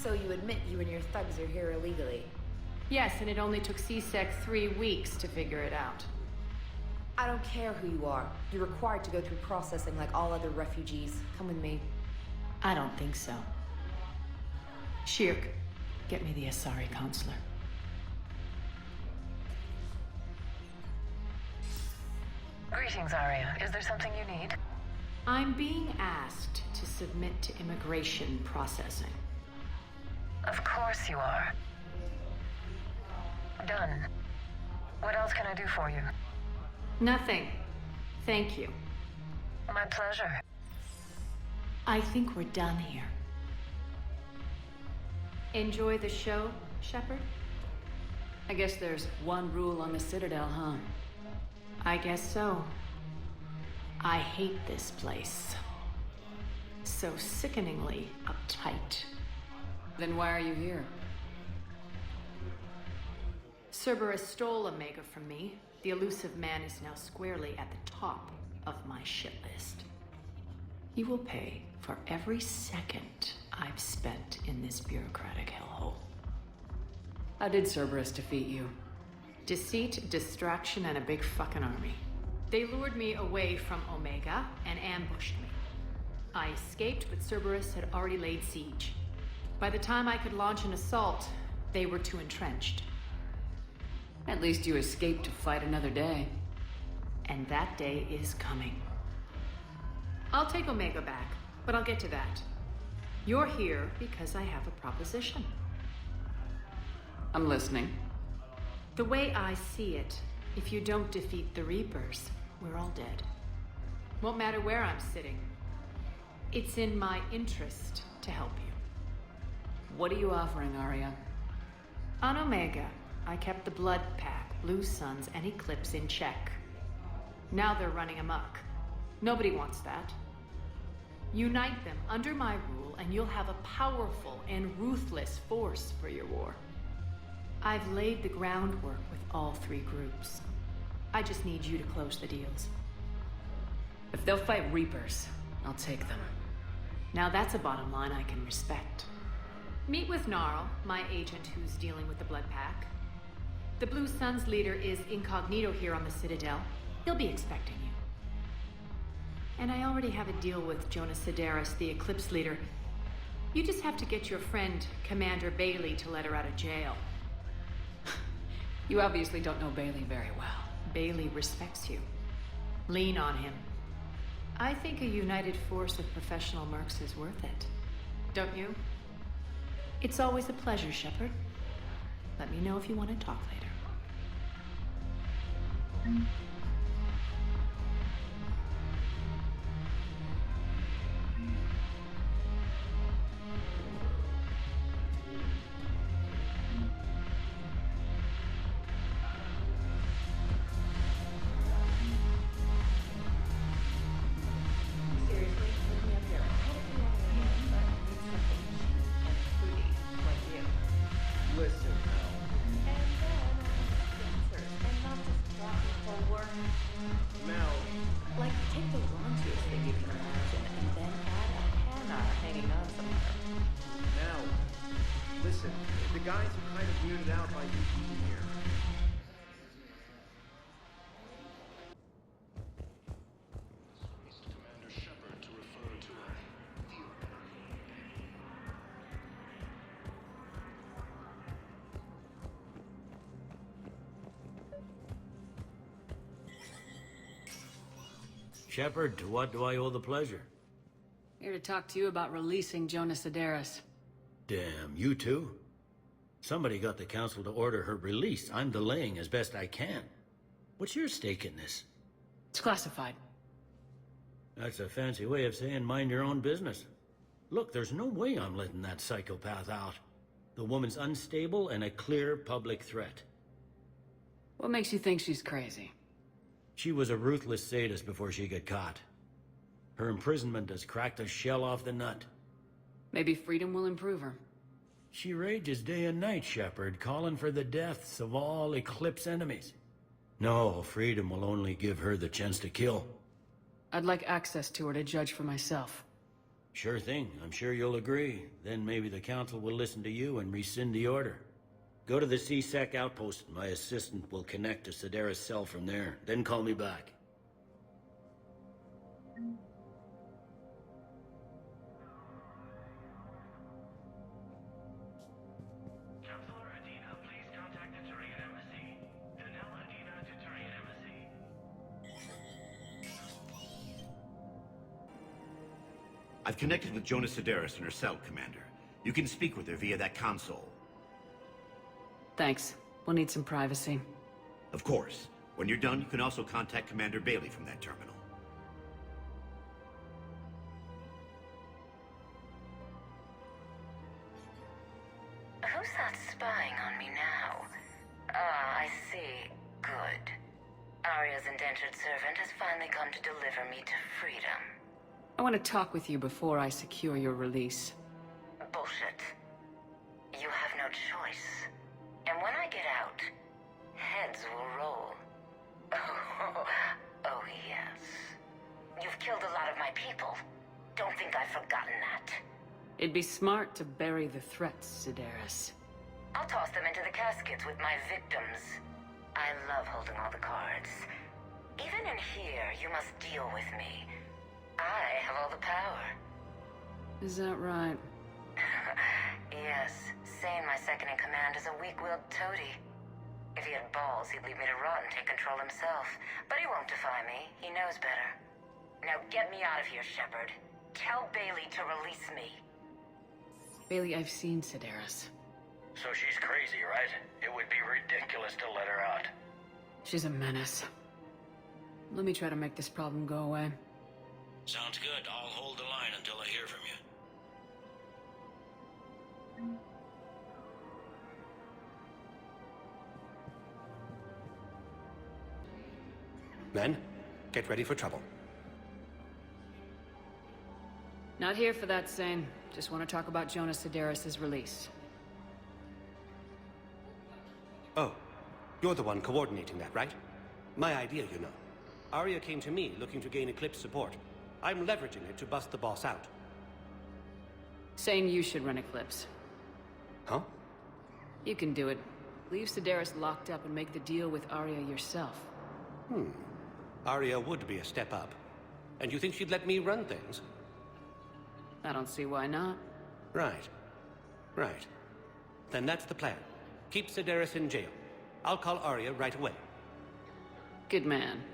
So you admit you and your thugs are here illegally? Yes, and it only took CSEC 3 weeks to figure it out. I don't care who you are. You're required to go through processing like all other refugees. Come with me. I don't think so. Shirk, get me the Asari counselor. Greetings, Aria. Is there something you need? I'm being asked to submit to immigration processing. Of course you are. Done. What else can I do for you? Nothing. Thank you. My pleasure. I think we're done here. Enjoy the show, Shepard? I guess there's one rule on the Citadel, huh? I guess so. I hate this place. So sickeningly uptight. Then why are you here? Cerberus stole Omega from me. The elusive man is now squarely at the top of my shit list. He will pay for every second I've spent in this bureaucratic hellhole. How did Cerberus defeat you? Deceit, distraction, and a big fucking army. They lured me away from Omega and ambushed me. I escaped, but Cerberus had already laid siege. By the time I could launch an assault, they were too entrenched. At least you escaped to fight another day. And that day is coming. I'll take Omega back, but I'll get to that. You're here because I have a proposition. I'm listening. The way I see it, if you don't defeat the Reapers, we're all dead. Won't matter where I'm sitting. It's in my interest to help you. What are you offering, Aria? On Omega, I kept the Blood Pack, Blue Suns, and Eclipse in check. Now they're running amok. Nobody wants that. Unite them under my rule, and you'll have a powerful and ruthless force for your war. I've laid the groundwork with all 3 groups. I just need you to close the deals. If they'll fight Reapers, I'll take them. Now that's a bottom line I can respect. Meet with Gnarl, my agent who's dealing with the Blood Pack. The Blue Suns leader is incognito here on the Citadel. He'll be expecting you. And I already have a deal with JohnP, the Eclipse leader. You just have to get your friend, Commander Bailey, to let her out of jail. You obviously don't know Bailey very well. Bailey respects you. Lean on him. I think a united force of professional mercs is worth it. Don't you? It's always a pleasure, Shepard. Let me know if you want to talk later. Shepard, to what do I owe the pleasure? Here to talk to you about releasing JohnP. Damn, you too? Somebody got the council to order her release. I'm delaying as best I can. What's your stake in this? It's classified. That's a fancy way of saying mind your own business. Look, there's no way I'm letting that psychopath out. The woman's unstable and a clear public threat. What makes you think she's crazy? She was a ruthless sadist before she got caught. Her imprisonment has cracked the shell off the nut. Maybe freedom will improve her. She rages day and night, Shepard, calling for the deaths of all Eclipse enemies. No, freedom will only give her the chance to kill. I'd like access to her to judge for myself. Sure thing. I'm sure you'll agree. Then maybe the Council will listen to you and rescind the order. Go to the C-Sec outpost. My assistant will connect to Sedaris' cell from there. Then call me back. I've connected with Jonas Sedaris and her cell, Commander. You can speak with her via that console. Thanks. We'll need some privacy. Of course. When you're done, you can also contact Commander Bailey from that terminal. Who's that spying on me now? Ah, I see. Good. Aria's indentured servant has finally come to deliver me to freedom. I want to talk with you before I secure your release. Bullshit. You have no choice. And when I get out, heads will roll. Oh yes. You've killed a lot of my people. Don't think I've forgotten that. It'd be smart to bury the threats, Sedaris. I'll toss them into the caskets with my victims. I love holding all the cards. Even in here, you must deal with me. I have all the power. Is that right? Yes, Sane, my second-in-command, is a weak-willed toady. If he had balls, he'd leave me to rot and take control himself. But he won't defy me. He knows better. Now get me out of here, Shepard. Tell Bailey to release me. Bailey, I've seen Sedaris. So she's crazy, right? It would be ridiculous to let her out. She's a menace. Let me try to make this problem go away. Sounds good. I'll hold the line until I hear from you. Men, get ready for trouble. Not here for that, Sane. Just want to talk about Jonas Sedaris' release. Oh, you're the one coordinating that, right? My idea, you know. Aria came to me looking to gain Eclipse support. I'm leveraging it to bust the boss out. Sane, you should run Eclipse. Huh? You can do it. Leave Sedaris locked up and make the deal with Aria yourself. Aria would be a step up. And you think she'd let me run things? I don't see why not. Right. Right. Then that's the plan. Keep Sedaris in jail. I'll call Aria right away. Good man.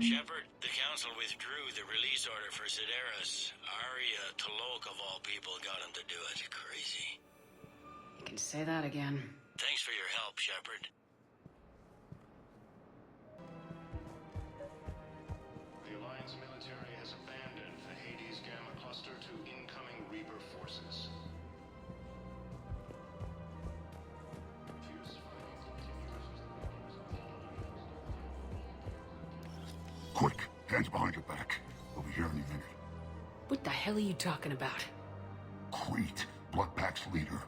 Shepard, the Council withdrew the release order for Sedaris. Aria, Talok of all people, got him to do it. Crazy. You can say that again. Thanks for your help, Shepard. The Alliance military has abandoned the Hades Gamma cluster to incoming Reaper forces. Fierce fighting continues. Quick, hands behind your back. We'll be here any minute. What the hell are you talking about? Crete, Bloodpack's leader.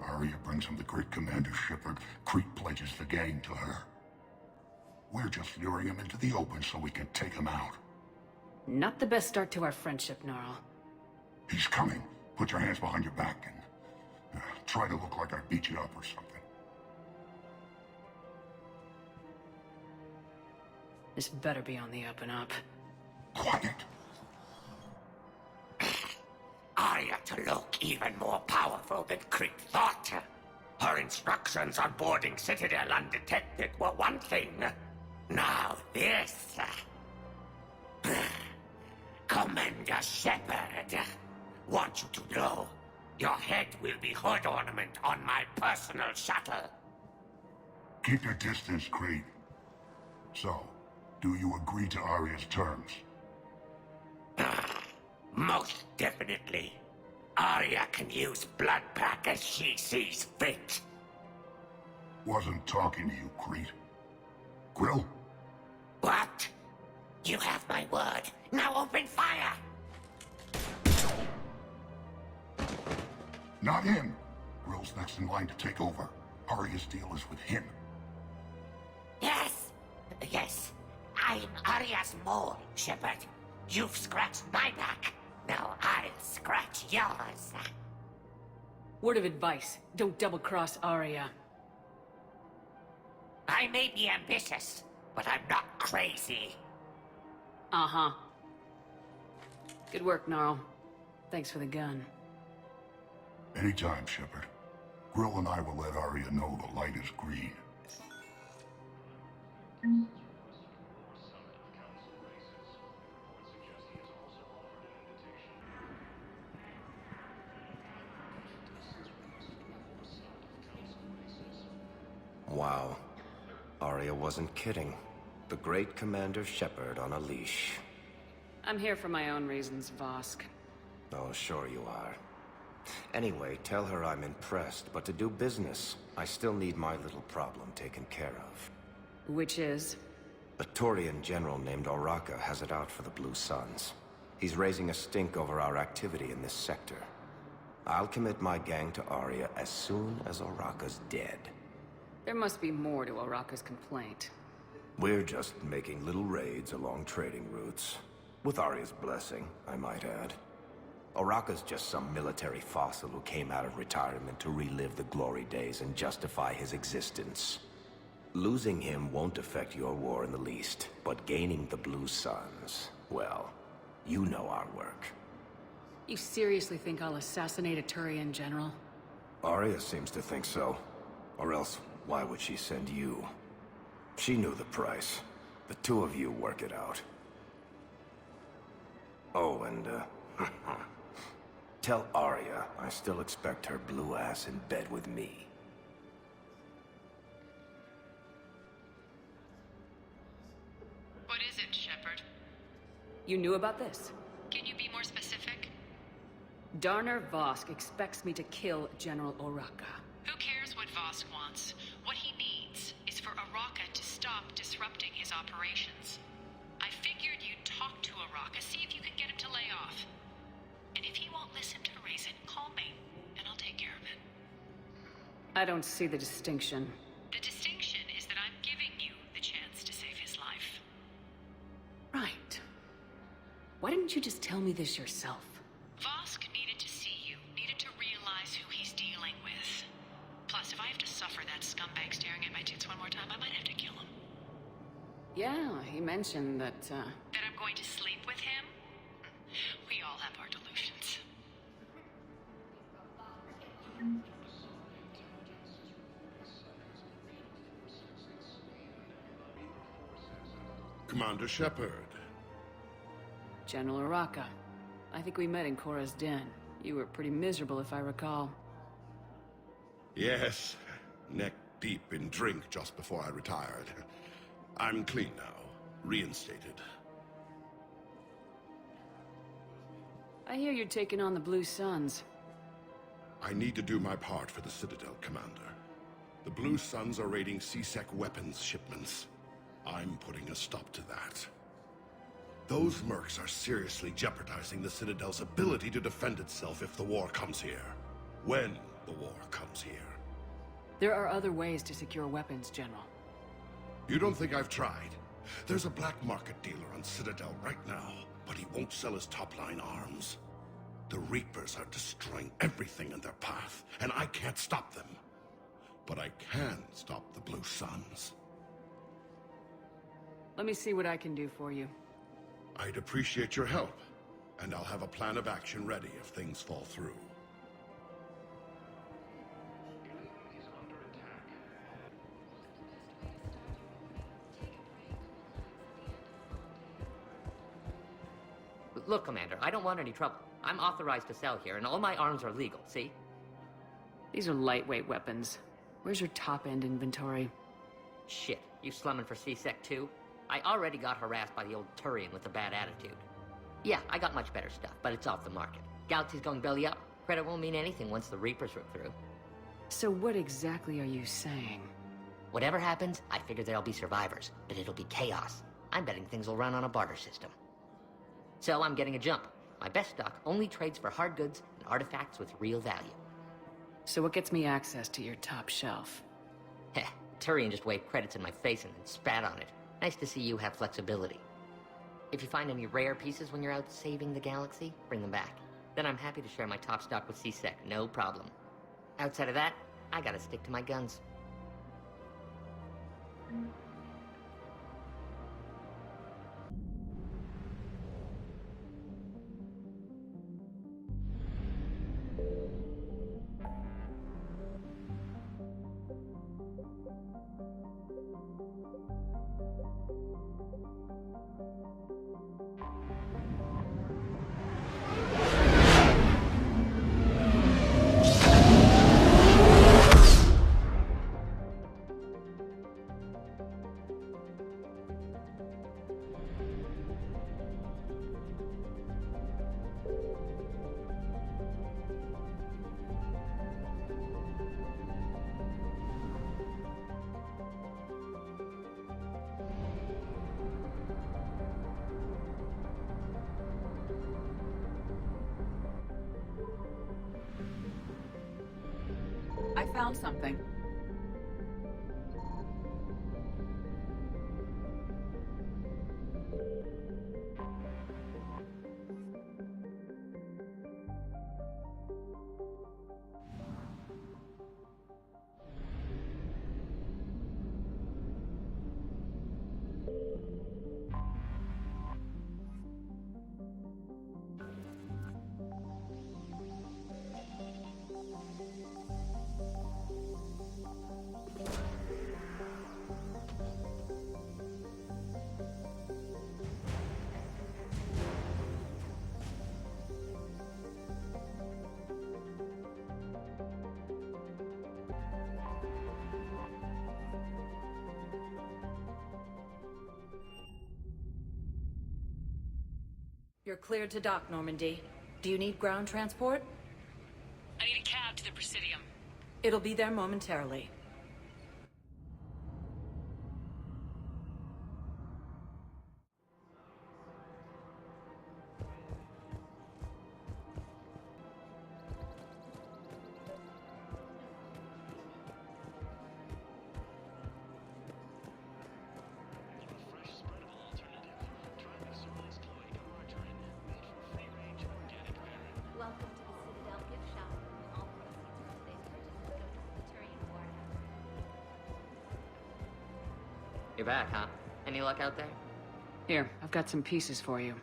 Aria brings him the great Commander Shepard. Crete pledges the gang to her. We're just luring him into the open so we can take him out. Not the best start to our friendship, Gnarl. He's coming. Put your hands behind your back and try to look like I beat you up or something. This better be on the up and up. Quiet. Aria to look even more powerful than Crete thought. Her instructions on boarding Citadel undetected were one thing. Now this. Commander Shepard, want you to know, your head will be hood ornament on my personal shuttle. Keep your distance, Crete. So, do you agree to Aria's terms? Most definitely. Aria can use Bloodpack as she sees fit. Wasn't talking to you, Crete. Grill? What? You have my word. Now open fire! Not him. Grill's next in line to take over. Aria's deal is with him. Yes. Yes. I'm Aria's mole, Shepard. You've scratched my back. Now I'll scratch yours. Word of advice, don't double-cross Aria. I may be ambitious, but I'm not crazy. Uh-huh. Good work, Gnarl. Thanks for the gun. Anytime, Shepard. Grill and I will let Aria know the light is green. Wow. Aria wasn't kidding. The great Commander Shepard on a leash. I'm here for my own reasons, Vosk. Oh, sure you are. Anyway, tell her I'm impressed, but to do business, I still need my little problem taken care of. Which is? A Turian general named Oraka has it out for the Blue Suns. He's raising a stink over our activity in this sector. I'll commit my gang to Aria as soon as Oraka's dead. There must be more to Oraka's complaint. We're just making little raids along trading routes. With Aria's blessing, I might add. Oraka's just some military fossil who came out of retirement to relive the glory days and justify his existence. Losing him won't affect your war in the least, but gaining the Blue Suns, well, you know our work. You seriously think I'll assassinate a Turian general? Aria seems to think so. Or else, why would she send you? She knew the price. The two of you work it out. Oh, and, tell Aria I still expect her blue ass in bed with me. What is it, Shepard? You knew about this? Can you be more specific? Darner Vosk expects me to kill General Oraka. Who cares what Vosk wants? What he needs is for Oraka to stop disrupting his operations. I figured you'd talk to Oraka, see if you can get him to lay off. And if he won't listen to reason, call me, and I'll take care of it. I don't see the distinction. The distinction is that I'm giving you the chance to save his life. Right. Why didn't you just tell me this yourself? Vosk needed to see you, needed to realize who he's dealing with. Plus, if I have to suffer that scumbag staring at my tits one more time, I might have to kill him. Yeah, he mentioned that, That I'm going to sleep with him? We all have our delusions. Commander Shepard. General Oraka. I think we met in Korra's den. You were pretty miserable, if I recall. Yes, neck deep in drink just before I retired. I'm clean now, reinstated. I hear you're taking on the Blue Suns. I need to do my part for the Citadel, Commander. The Blue Suns are raiding CSEC weapons shipments. I'm putting a stop to that. Those mercs are seriously jeopardizing the Citadel's ability to defend itself if the war comes here. When the war comes here. There are other ways to secure weapons, General. You don't think I've tried? There's a black market dealer on Citadel right now, but he won't sell his top-line arms. The Reapers are destroying everything in their path, and I can't stop them. But I can stop the Blue Suns. Let me see what I can do for you. I'd appreciate your help, and I'll have a plan of action ready if things fall through. Look, Commander, I don't want any trouble. I'm authorized to sell here, and all my arms are legal, see? These are lightweight weapons. Where's your top-end inventory? Shit, you slumming for CSEC too? I already got harassed by the old Turian with a bad attitude. Yeah, I got much better stuff, but it's off the market. Galaxy's going belly up. Credit won't mean anything once the Reapers rip through. So what exactly are you saying? Whatever happens, I figure there'll be survivors, but it'll be chaos. I'm betting things will run on a barter system. So I'm getting a jump. My best stock only trades for hard goods and artifacts with real value. So what gets me access to your top shelf? Heh, Turian just waved credits in my face and then spat on it. Nice to see you have flexibility. If you find any rare pieces when you're out saving the galaxy, bring them back. Then I'm happy to share my top stock with CSEC, no problem. Outside of that, I gotta stick to my guns. I found something. You're cleared to dock, Normandy. Do you need ground transport? I need a cab to the Presidium. It'll be there momentarily. Welcome to the Citadel gift shop. All proceeds from today's purchases go to the Turian War. You're back, huh? Any luck out there? Here, I've got some pieces for you.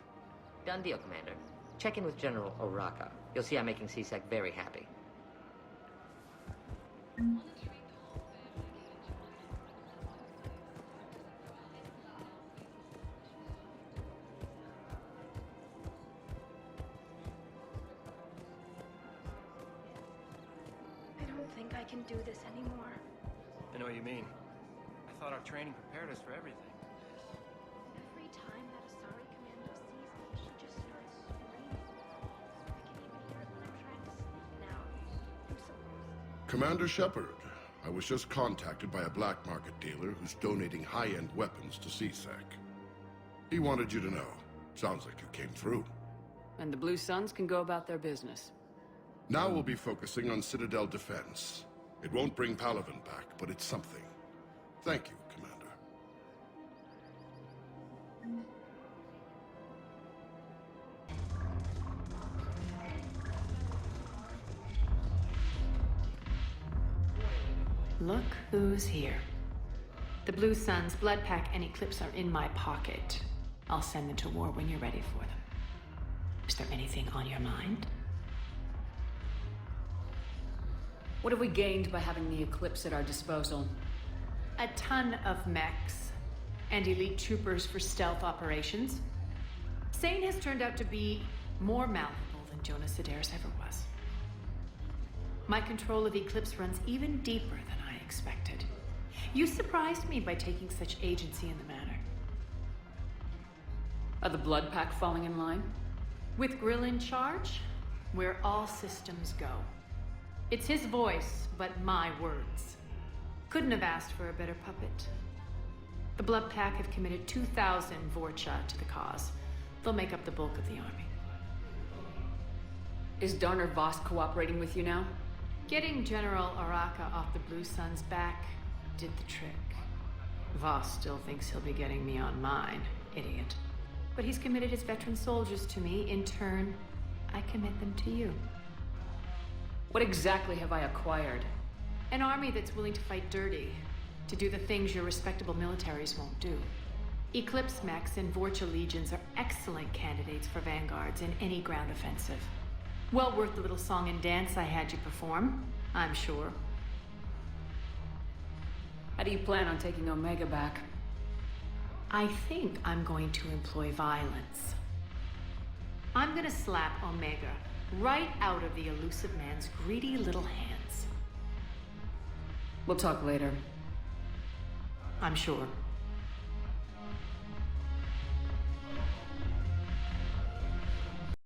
Done deal, Commander. Check in with General Oraka. You'll see I'm making CSEC very happy. I don't think I can do this anymore. I know what you mean. I thought our training prepared us for everything. Every time that Asari commando sees me, she just starts screaming. I can even hear it when I'm trying to sleep now. I'm so lost. Commander Shepard, I was just contacted by a black market dealer who's donating high-end weapons to CSEC. He wanted you to know. Sounds like you came through. And the Blue Suns can go about their business. Now we'll be focusing on Citadel defense. It won't bring Palaven back, but it's something. Thank you, Commander. Look who's here. The Blue Suns, Blood Pack, and Eclipse are in my pocket. I'll send them to war when you're ready for them. Is there anything on your mind? What have we gained by having the Eclipse at our disposal? A ton of mechs and elite troopers for stealth operations. Sane has turned out to be more malleable than Sedaris ever was. My control of Eclipse runs even deeper than I expected. You surprised me by taking such agency in the matter. Are the Blood Pack falling in line? With Grill in charge, where all systems go. It's his voice, but my words. Couldn't have asked for a better puppet. The Blood Pack have committed 2,000 Vorcha to the cause. They'll make up the bulk of the army. Is Darner Voss cooperating with you now? Getting General Araka off the Blue Sun's back did the trick. Voss still thinks he'll be getting me on mine, idiot. But he's committed his veteran soldiers to me. In turn, I commit them to you. What exactly have I acquired? An army that's willing to fight dirty, to do the things your respectable militaries won't do. Eclipse mechs and Vorcha legions are excellent candidates for vanguards in any ground offensive. Well worth the little song and dance I had you perform, I'm sure. How do you plan on taking Omega back? I think I'm going to employ violence. I'm gonna slap Omega right out of the elusive man's greedy little hands. We'll talk later. I'm sure.